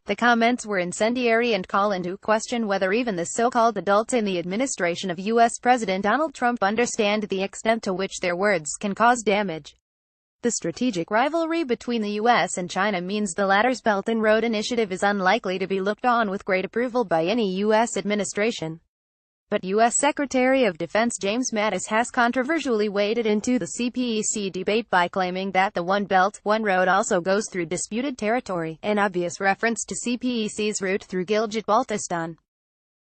The comments were incendiary and call into question whether even the so-called adults in the administration of U.S. President Donald Trump understand the extent to which their words can cause damage. The strategic rivalry between the U.S. and China means the latter's Belt and Road Initiative is unlikely to be looked on with great approval by any U.S. administration. But U.S. Secretary of Defense James Mattis has controversially waded into the CPEC debate by claiming that the One Belt, One Road also goes through disputed territory, an obvious reference to CPEC's route through Gilgit-Baltistan.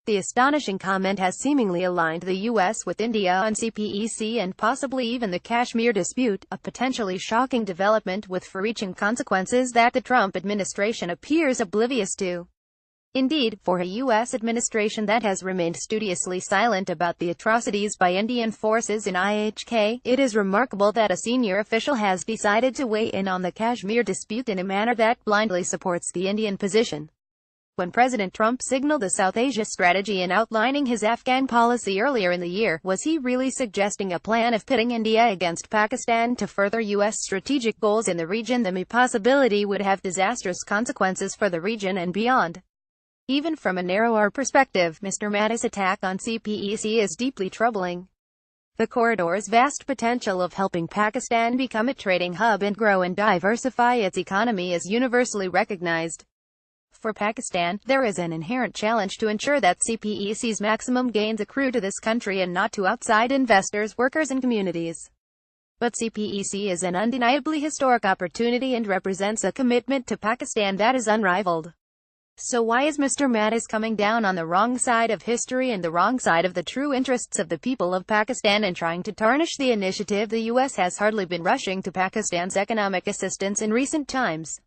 The astonishing comment has seemingly aligned the U.S. with India on CPEC and possibly even the Kashmir dispute, a potentially shocking development with far-reaching consequences that the Trump administration appears oblivious to. Indeed, for a U.S. administration that has remained studiously silent about the atrocities by Indian forces in IHK, it is remarkable that a senior official has decided to weigh in on the Kashmir dispute in a manner that blindly supports the Indian position. When President Trump signaled a South Asia strategy in outlining his Afghan policy earlier in the year, was he really suggesting a plan of pitting India against Pakistan to further U.S. strategic goals in the region? The possibility would have disastrous consequences for the region and beyond. Even from a narrower perspective, Mr. Mattis' attack on CPEC is deeply troubling. The corridor's vast potential of helping Pakistan become a trading hub and grow and diversify its economy is universally recognized. For Pakistan, there is an inherent challenge to ensure that CPEC's maximum gains accrue to this country and not to outside investors, workers and communities. But CPEC is an undeniably historic opportunity and represents a commitment to Pakistan that is unrivaled. So why is Mr. Mattis coming down on the wrong side of history and the wrong side of the true interests of the people of Pakistan and trying to tarnish the initiative? The U.S. has hardly been rushing to Pakistan's economic assistance in recent times.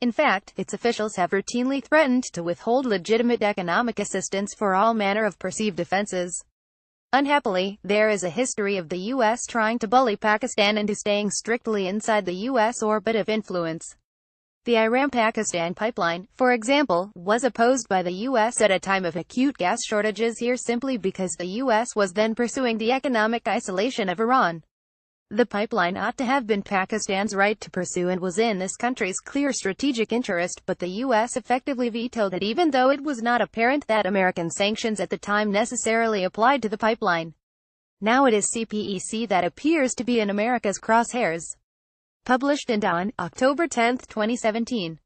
In fact, its officials have routinely threatened to withhold legitimate economic assistance for all manner of perceived offenses. Unhappily, there is a history of the U.S. trying to bully Pakistan into staying strictly inside the U.S. orbit of influence. The Iran-Pakistan pipeline, for example, was opposed by the U.S. at a time of acute gas shortages here simply because the U.S. was then pursuing the economic isolation of Iran. The pipeline ought to have been Pakistan's right to pursue and was in this country's clear strategic interest, but the U.S. effectively vetoed it even though it was not apparent that American sanctions at the time necessarily applied to the pipeline. Now it is CPEC that appears to be in America's crosshairs. Published in October 10, 2017.